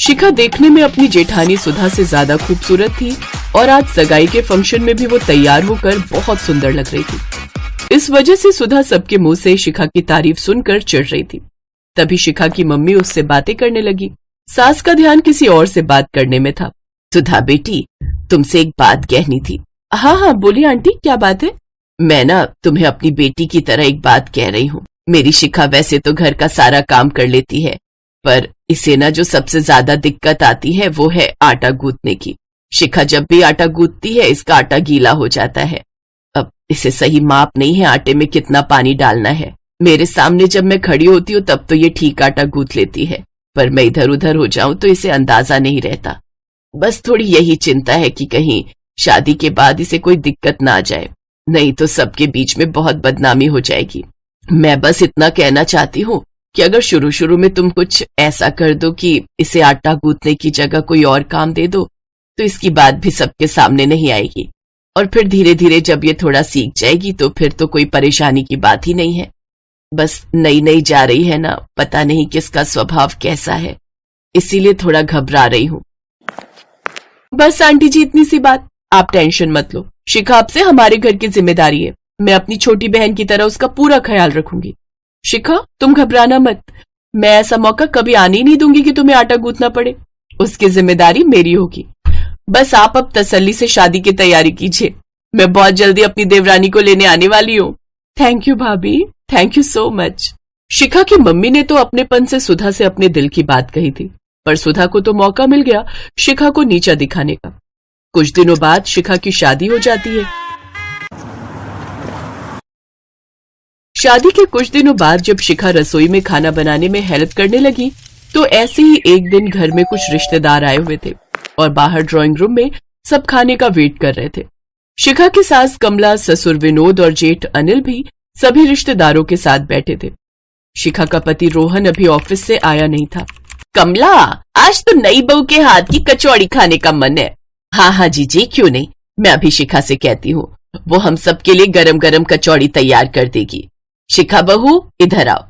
शिखा देखने में अपनी जेठानी सुधा से ज्यादा खूबसूरत थी और आज सगाई के फंक्शन में भी वो तैयार होकर बहुत सुंदर लग रही थी। इस वजह से सुधा सबके मुंह से शिखा की तारीफ सुनकर चिढ़ रही थी। तभी शिखा की मम्मी उससे बातें करने लगी। सास का ध्यान किसी और से बात करने में था। सुधा बेटी, तुमसे एक बात कहनी थी। हाँ हाँ बोलिए आंटी, क्या बात है? मैं ना तुम्हें अपनी बेटी की तरह एक बात कह रही हूँ। मेरी शिखा वैसे तो घर का सारा काम कर लेती है, पर इसे ना जो सबसे ज्यादा दिक्कत आती है वो है आटा गूंथने की। शिखा जब भी आटा गूंथती है इसका आटा गीला हो जाता है। अब इसे सही माप नहीं है आटे में कितना पानी डालना है। मेरे सामने जब मैं खड़ी होती हूँ तब तो ये ठीक आटा गूंथ लेती है, पर मैं इधर उधर हो जाऊं तो इसे अंदाजा नहीं रहता। बस थोड़ी यही चिंता है कि कहीं शादी के बाद इसे कोई दिक्कत ना आ जाए, नहीं तो सबके बीच में बहुत बदनामी हो जाएगी। मैं बस इतना कहना चाहती हूँ कि अगर शुरू शुरू में तुम कुछ ऐसा कर दो कि इसे आटा गूंथने की जगह कोई और काम दे दो तो इसकी बात भी सबके सामने नहीं आएगी, और फिर धीरे धीरे जब ये थोड़ा सीख जाएगी तो फिर तो कोई परेशानी की बात ही नहीं है। बस नई नई जा रही है ना, पता नहीं किसका स्वभाव कैसा है, इसीलिए थोड़ा घबरा रही हूँ। बस आंटी जी इतनी सी बात, आप टेंशन मत लो। शिखा आपसे हमारे घर की जिम्मेदारी है, मैं अपनी छोटी बहन की तरह उसका पूरा ख्याल रखूंगी। शिखा तुम घबराना मत, मैं ऐसा मौका कभी आने ही नहीं दूंगी कि तुम्हें आटा गूंथना पड़े। उसकी जिम्मेदारी मेरी होगी। बस आप अब तसल्ली से शादी की तैयारी कीजिए, मैं बहुत जल्दी अपनी देवरानी को लेने आने वाली हूँ। थैंक यू भाभी, थैंक यू सो मच। शिखा की मम्मी ने तो अपनेपन से सुधा से अपने दिल की बात कही थी, पर सुधा को तो मौका मिल गया शिखा को नीचा दिखाने का। कुछ दिनों बाद शिखा की शादी हो जाती है। शादी के कुछ दिनों बाद जब शिखा रसोई में खाना बनाने में हेल्प करने लगी तो ऐसे ही एक दिन घर में कुछ रिश्तेदार आए हुए थे और बाहर ड्राइंग रूम में सब खाने का वेट कर रहे थे। शिखा की सास कमला, ससुर विनोद और जेठ अनिल भी सभी रिश्तेदारों के साथ बैठे थे। शिखा का पति रोहन अभी ऑफिस से आया नहीं था। कमला, आज तो नई बहू के हाथ की कचौड़ी खाने का मन है। हाँ हाँ जीजी, क्यों नहीं, मैं अभी शिखा से कहती हूँ, वो हम सबके लिए गरम गरम कचौड़ी तैयार कर देगी। शिखा बहू इधर आओ।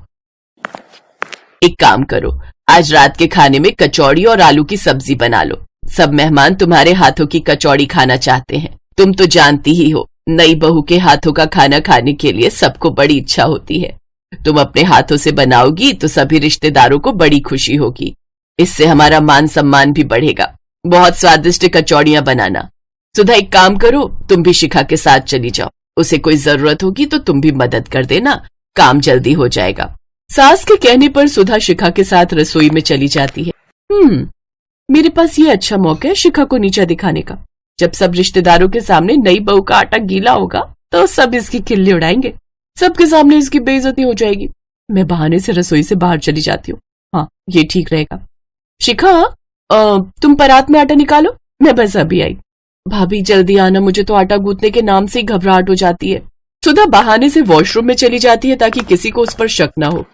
एक काम करो, आज रात के खाने में कचौड़ी और आलू की सब्जी बना लो। सब मेहमान तुम्हारे हाथों की कचौड़ी खाना चाहते हैं। तुम तो जानती ही हो, नई बहू के हाथों का खाना खाने के लिए सबको बड़ी इच्छा होती है। तुम अपने हाथों से बनाओगी तो सभी रिश्तेदारों को बड़ी खुशी होगी, इससे हमारा मान सम्मान भी बढ़ेगा। बहुत स्वादिष्ट कचौड़ियां बनाना। सुधा एक काम करो, तुम भी शिखा के साथ चली जाओ, उसे कोई जरूरत होगी तो तुम भी मदद कर देना, काम जल्दी हो जाएगा। सास के कहने पर सुधा शिखा के साथ रसोई में चली जाती है। मेरे पास ये अच्छा मौका है शिखा को नीचा दिखाने का। जब सब रिश्तेदारों के सामने नई बहू का आटा गीला होगा तो सब इसकी खिल्ली उड़ाएंगे, सबके सामने इसकी बेइज्जती हो जाएगी। मैं बहाने से रसोई से बाहर चली जाती हूँ। हाँ, ये ठीक रहेगा। शिखा, तुम परात में आटा निकालो, मैं बस अभी आई। भाभी जल्दी आना, मुझे तो आटा गूंथने के नाम से ही घबराहट हो जाती है। सुधा बहाने से वॉशरूम में चली जाती है ताकि किसी को उस पर शक ना हो।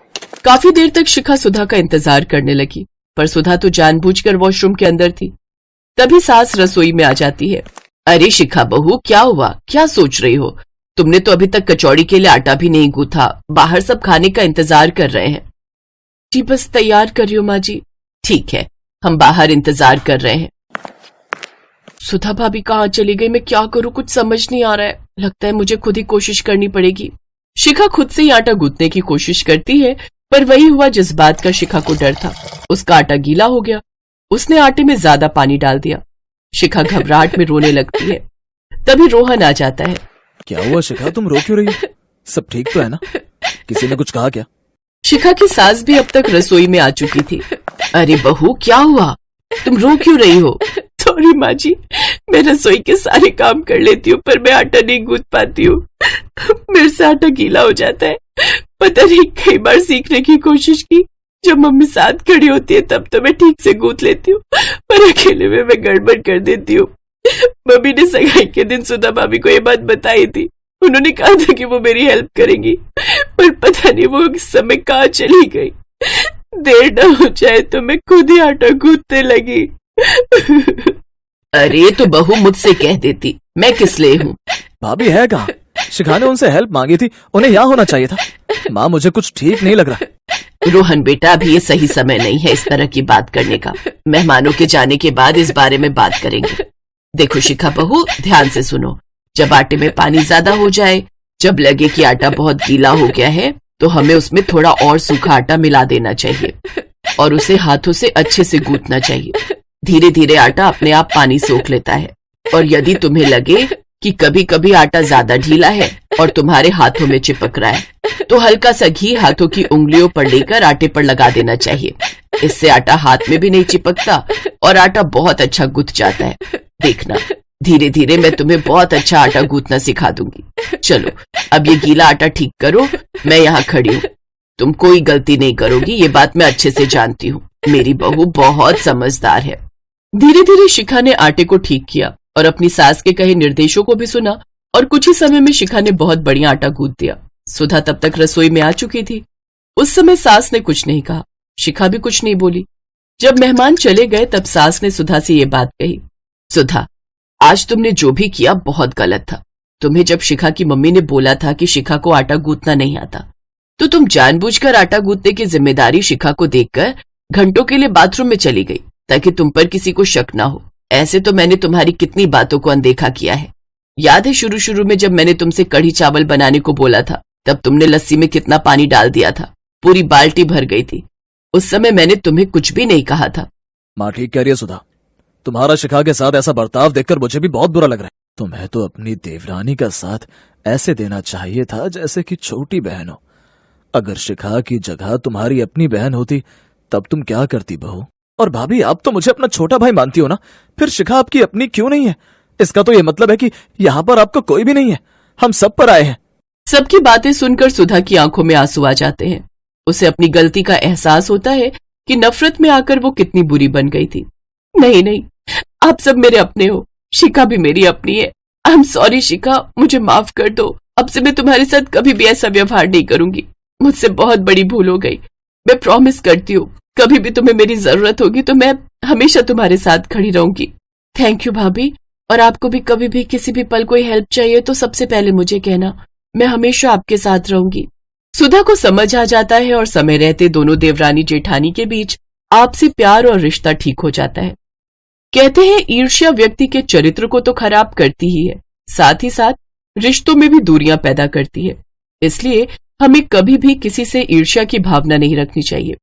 काफी देर तक शिखा सुधा का इंतजार करने लगी, पर सुधा तो जानबूझकर वॉशरूम के अंदर थी। तभी सास रसोई में आ जाती है। अरे शिखा बहू, क्या हुआ, क्या सोच रही हो? तुमने तो अभी तक कचौड़ी के लिए आटा भी नहीं गूंथा, बाहर सब खाने का इंतजार कर रहे हैं। जी बस तैयार करियो माँ जी। ठीक है, हम बाहर इंतजार कर रहे हैं। सुधा भाभी कहाँ चली गई, मैं क्या करूँ, कुछ समझ नहीं आ रहा है। लगता है मुझे खुद ही कोशिश करनी पड़ेगी। शिखा खुद से ही आटा गूंथने की कोशिश करती है, पर वही हुआ जिस बात का शिखा को डर था। उसका आटा गीला हो गया, उसने आटे में ज्यादा पानी डाल दिया। शिखा घबराहट में रोने लगती है। तभी रोहन आ जाता है। क्या हुआ शिखा, तुम रो क्यों रही हो? सब ठीक तो है ना? किसी ने कुछ कहा क्या? शिखा की सास भी अब तक रसोई में आ चुकी थी। अरे बहू, क्या हुआ, तुम रो क्यों रही हो? सॉरी माँ जी, मैं रसोई के सारे काम कर लेती हूँ पर मैं आटा नहीं गूंथ पाती हूँ। मेरे से आटा गीला हो जाता है। पता नहीं, कई बार सीखने की कोशिश की, जब मम्मी साथ खड़ी होती है तब तो मैं ठीक से गूंथ लेती हूँ, पर अकेले में मैं गड़बड़ कर देती हूँ। मम्मी ने सगाई के दिन सुधा भाभी को ये बात बताई थी। उन्होंने कहा था कि वो मेरी हेल्प करेंगी, पर पता नहीं वो इस समय कहाँ चली गई। देर न हो जाए तो मैं खुद ही आटा गूंथने लगी। अरे तो बहू मुझसे कह देती, मैं किस लिए हूँ। भाभी है कहाँ? शिखा ने उनसे हेल्प मांगी थी, उन्हें यहाँ होना चाहिए था। माँ मुझे कुछ ठीक नहीं लग रहा। रोहन बेटा, अभी ये सही समय नहीं है इस तरह की बात करने का। मेहमानों के जाने के बाद इस बारे में बात करेंगे। देखो शिखा बहू, ध्यान से सुनो। जब आटे में पानी ज्यादा हो जाए, जब लगे कि आटा बहुत गीला हो गया है, तो हमें उसमें थोड़ा और सूखा आटा मिला देना चाहिए और उसे हाथों से अच्छे से गूंथना चाहिए। धीरे धीरे आटा अपने आप पानी सोख लेता है। और यदि तुम्हें लगे कि कभी कभी आटा ज्यादा ढीला है और तुम्हारे हाथों में चिपक रहा है, तो हल्का सा घी हाथों की उंगलियों पर लेकर आटे पर लगा देना चाहिए। इससे आटा हाथ में भी नहीं चिपकता और आटा बहुत अच्छा गुथ जाता है। देखना, धीरे धीरे मैं तुम्हें बहुत अच्छा आटा गूंथना सिखा दूंगी। चलो अब ये गीला आटा ठीक करो, मैं यहाँ खड़ी हूँ। तुम कोई गलती नहीं करोगी, ये बात मैं अच्छे से जानती हूँ। मेरी बहू बहुत समझदार है। धीरे धीरे शिखा ने आटे को ठीक किया और अपनी सास के कहे निर्देशों को भी सुना और कुछ ही समय में शिखा ने बहुत बढ़िया आटा गूंथ दिया। सुधा तब तक रसोई में आ चुकी थी। उस समय सास ने कुछ नहीं कहा, शिखा भी कुछ नहीं बोली। जब मेहमान चले गए तब सास ने सुधा से ये बात कही, सुधा, आज तुमने जो भी किया बहुत गलत था। तुम्हें जब शिखा की मम्मी ने बोला था कि शिखा को आटा गूंथना नहीं आता, तो तुम जानबूझकर आटा गूंथने की जिम्मेदारी शिखा को देकर घंटों के लिए बाथरूम में चली गई ताकि तुम पर किसी को शक ना हो। ऐसे तो मैंने तुम्हारी कितनी बातों को अनदेखा किया है। याद है शुरू शुरू में जब मैंने तुमसे कढ़ी चावल बनाने को बोला था, तब तुमने लस्सी में कितना पानी डाल दिया था, पूरी बाल्टी भर गई थी। उस समय मैंने तुम्हें कुछ भी नहीं कहा था। माँ ठीक कह रही है सुधा, तुम्हारा शिखा के साथ ऐसा बर्ताव देखकर मुझे भी बहुत बुरा लग रहा है। तुम्हें तो अपनी देवरानी का साथ ऐसे देना चाहिए था जैसे कि छोटी बहन हो। अगर शिखा की जगह तुम्हारी अपनी बहन होती तब तुम क्या करती बहू? और भाभी, आप तो मुझे अपना छोटा भाई मानती हो ना, फिर शिखा आपकी अपनी क्यों नहीं है? इसका तो ये मतलब है कि यहाँ पर आपका कोई भी नहीं है, हम सब पर आए हैं। सबकी बातें सुनकर सुधा की आंखों में आंसू आ जाते हैं। उसे अपनी गलती का एहसास होता है कि नफरत में आकर वो कितनी बुरी बन गई थी। नहीं नहीं, आप सब मेरे अपने हो, शिखा भी मेरी अपनी है। आई एम सॉरी शिखा, मुझे माफ कर दो। अब से मैं तुम्हारे साथ कभी भी ऐसा व्यवहार नहीं करूंगी। मुझसे बहुत बड़ी भूल हो गई। मैं प्रॉमिस करती हूँ, कभी भी तुम्हें मेरी जरूरत होगी तो मैं हमेशा तुम्हारे साथ खड़ी रहूंगी। थैंक यू भाभी, और आपको भी कभी भी किसी भी पल कोई हेल्प चाहिए तो सबसे पहले मुझे कहना, मैं हमेशा आपके साथ रहूंगी। सुधा को समझ आ जाता है और समय रहते दोनों देवरानी जेठानी के बीच आपसी प्यार और रिश्ता ठीक हो जाता है। कहते हैं ईर्ष्या व्यक्ति के चरित्र को तो खराब करती ही है, साथ ही साथ रिश्तों में भी दूरियां पैदा करती है। इसलिए हमें कभी भी किसी से ईर्ष्या की भावना नहीं रखनी चाहिए।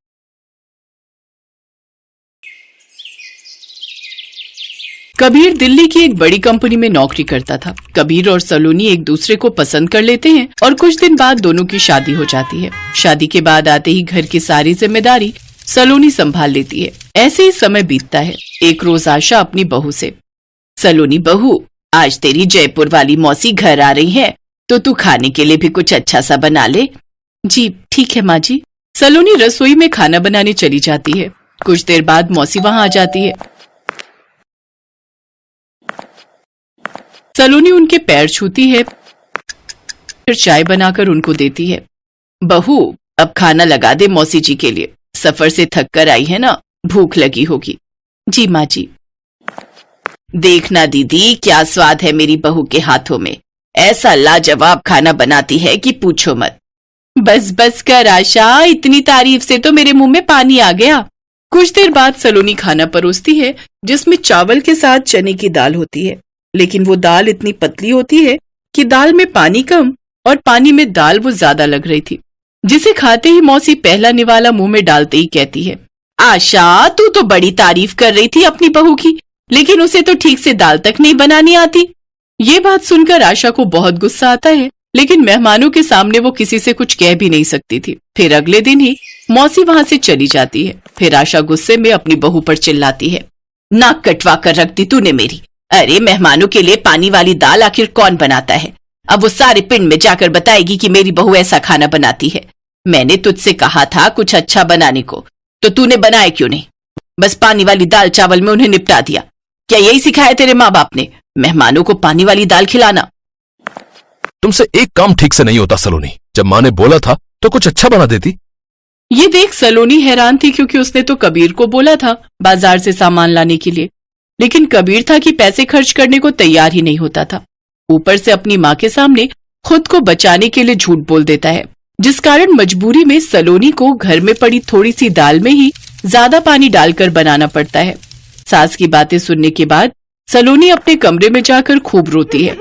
कबीर दिल्ली की एक बड़ी कंपनी में नौकरी करता था। कबीर और सलोनी एक दूसरे को पसंद कर लेते हैं और कुछ दिन बाद दोनों की शादी हो जाती है। शादी के बाद आते ही घर की सारी जिम्मेदारी सलोनी संभाल लेती है। ऐसे ही समय बीतता है। एक रोज आशा अपनी बहू से, सलोनी बहू, आज तेरी जयपुर वाली मौसी घर आ रही है, तो तू खाने के लिए भी कुछ अच्छा सा बना ले। जी ठीक है माँ जी। सलोनी रसोई में खाना बनाने चली जाती है। कुछ देर बाद मौसी वहां आ जाती है। सलोनी उनके पैर छूती है, फिर चाय बनाकर उनको देती है। बहू, अब खाना लगा दे मौसी जी के लिए, सफर से थक कर आई है ना, भूख लगी होगी। जी माँ जी। देखना दीदी, क्या स्वाद है मेरी बहू के हाथों में, ऐसा लाजवाब खाना बनाती है कि पूछो मत। बस बस कर आशा, इतनी तारीफ से तो मेरे मुंह में पानी आ गया। कुछ देर बाद सलोनी खाना परोसती है जिसमें चावल के साथ चने की दाल होती है, लेकिन वो दाल इतनी पतली होती है कि दाल में पानी कम और पानी में दाल वो ज्यादा लग रही थी, जिसे खाते ही मौसी पहला निवाला मुंह में डालते ही कहती है, आशा तू तो बड़ी तारीफ कर रही थी अपनी बहू की, लेकिन उसे तो ठीक से दाल तक नहीं बनानी आती। ये बात सुनकर आशा को बहुत गुस्सा आता है, लेकिन मेहमानों के सामने वो किसी से कुछ कह भी नहीं सकती थी। फिर अगले दिन ही मौसी वहां से चली जाती है। फिर आशा गुस्से में अपनी बहू पर चिल्लाती है, नाक कटवा कर रख दी तूने मेरी। अरे मेहमानों के लिए पानी वाली दाल आखिर कौन बनाता है? अब वो सारे पिंड में जाकर बताएगी कि मेरी बहू ऐसा खाना बनाती है। मैंने तुझसे कहा था कुछ अच्छा बनाने को, तो तूने बनाया क्यों नहीं? बस पानी वाली दाल चावल में उन्हें निपटा दिया। क्या यही सिखाया तेरे माँ बाप ने, मेहमानों को पानी वाली दाल खिलाना? तुमसे एक काम ठीक से नहीं होता सलोनी, जब माँ ने बोला था तो कुछ अच्छा बना देती। ये देख सलोनी हैरान थी, क्योंकि उसने तो कबीर को बोला था बाजार से सामान लाने के लिए, लेकिन कबीर था कि पैसे खर्च करने को तैयार ही नहीं होता था। ऊपर से अपनी माँ के सामने खुद को बचाने के लिए झूठ बोल देता है। जिस कारण मजबूरी में सलोनी को घर में पड़ी थोड़ी सी दाल में ही ज्यादा पानी डालकर बनाना पड़ता है। सास की बातें सुनने के बाद सलोनी अपने कमरे में जाकर खूब रोती है।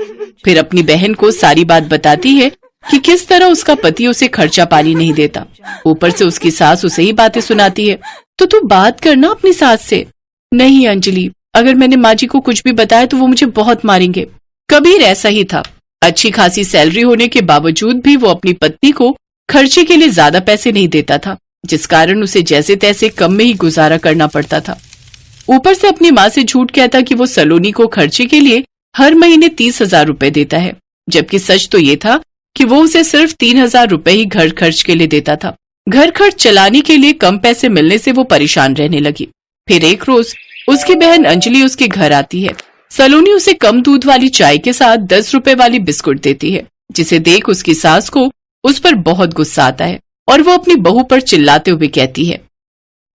फिर अपनी बहन को सारी बात बताती है कि किस तरह उसका पति उसे खर्चा पानी नहीं देता। ऊपर से उसकी सास उसे ही बातें सुनाती है। तो तू बात करना अपनी सास से। नहीं अंजलि, अगर मैंने माँ जी को कुछ भी बताया तो वो मुझे बहुत मारेंगे। कबीर ऐसा ही था। अच्छी खासी सैलरी होने के बावजूद भी वो अपनी पत्नी को खर्चे के लिए ज्यादा पैसे नहीं देता था, जिस कारण उसे जैसे तैसे कम में ही गुजारा करना पड़ता था। ऊपर से अपनी माँ से झूठ कहता कि वो सलोनी को खर्चे के लिए हर महीने 30,000 रुपए देता है, जबकि सच तो ये था कि वो उसे सिर्फ 3,000 रुपए ही घर खर्च के लिए देता था। घर खर्च चलाने के लिए कम पैसे मिलने से वो परेशान रहने लगी। फिर एक रोज उसकी बहन अंजलि उसके घर आती है। सलोनी उसे कम दूध वाली चाय के साथ 10 रुपए वाली बिस्कुट देती है, जिसे देख उसकी सास को उस पर बहुत गुस्सा आता है और वो अपनी बहू पर चिल्लाते हुए कहती है,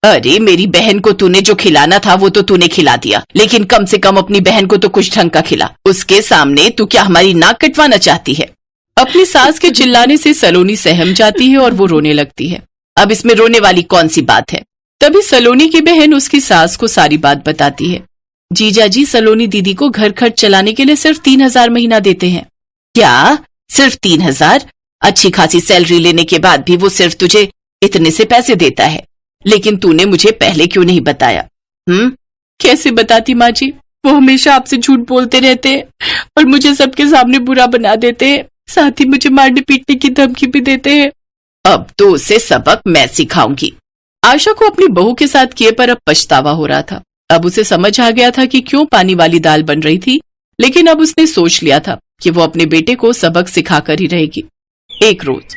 अरे मेरी बहन को तूने जो खिलाना था वो तो तूने खिला दिया, लेकिन कम से कम अपनी बहन को तो कुछ ढंग का खिला। उसके सामने तू क्या हमारी नाक कटवाना चाहती है? अपनी सास के चिल्लाने से सलोनी सहम जाती है और वो रोने लगती है। अब इसमें रोने वाली कौन सी बात है? तभी सलोनी की बहन उसकी सास को सारी बात बताती है। जीजा जी सलोनी दीदी को घर खर्च चलाने के लिए सिर्फ 3,000 महीना देते हैं। क्या? सिर्फ 3,000? अच्छी खासी सैलरी लेने के बाद भी वो सिर्फ तुझे इतने से पैसे देता है, लेकिन तूने मुझे पहले क्यों नहीं बताया? कैसे बताती माँ जी, वो हमेशा आपसे झूठ बोलते रहते हैं और मुझे सबके सामने बुरा बना देते हैं, साथ ही मुझे मारने पीटने की धमकी भी देते हैं। अब तो उसे सबक मैं सिखाऊंगी। आशा को अपनी बहू के साथ किए पर अब पछतावा हो रहा था। अब उसे समझ आ गया था कि क्यों पानी वाली दाल बन रही थी, लेकिन अब उसने सोच लिया था कि वो अपने बेटे को सबक सिखाकर ही रहेगी। एक रोज,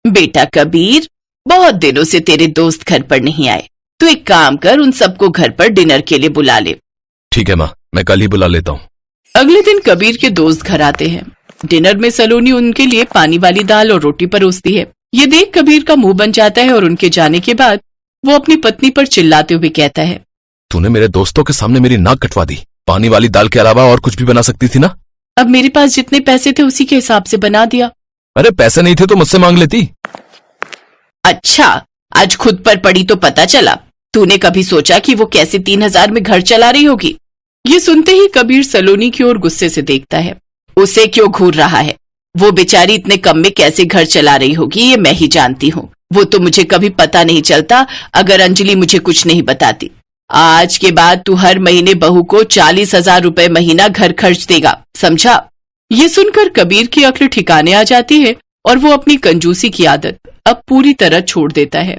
बेटा कबीर, बहुत दिनों से तेरे दोस्त घर पर नहीं आए, तो एक काम कर, उन सबको घर पर डिनर के लिए बुला ले। ठीक है माँ, मैं कल ही बुला लेता हूँ। अगले दिन कबीर के दोस्त घर आते हैं। डिनर में सलोनी उनके लिए पानी वाली दाल और रोटी परोसती है। ये देख कबीर का मुंह बन जाता है और उनके जाने के बाद वो अपनी पत्नी पर चिल्लाते हुए कहता है, तूने मेरे दोस्तों के सामने मेरी नाक कटवा दी। पानी वाली दाल के अलावा और कुछ भी बना सकती थी ना? अब मेरे पास जितने पैसे थे उसी के हिसाब से बना दिया। अरे पैसे नहीं थे तो मुझसे मांग लेती। अच्छा, आज खुद पर पड़ी तो पता चला। तूने कभी सोचा कि वो कैसे 3,000 में घर चला रही होगी? ये सुनते ही कबीर सलोनी की ओर गुस्से से देखता है। उसे क्यों घूर रहा है? वो बेचारी इतने कम में कैसे घर चला रही होगी ये मैं ही जानती हूँ। वो तो मुझे कभी पता नहीं चलता अगर अंजलि मुझे कुछ नहीं बताती। आज के बाद तू हर महीने बहू को 40,000 रुपए महीना घर खर्च देगा, समझा? ये सुनकर कबीर की अक्ल ठिकाने आ जाती है और वो अपनी कंजूसी की आदत अब पूरी तरह छोड़ देता है।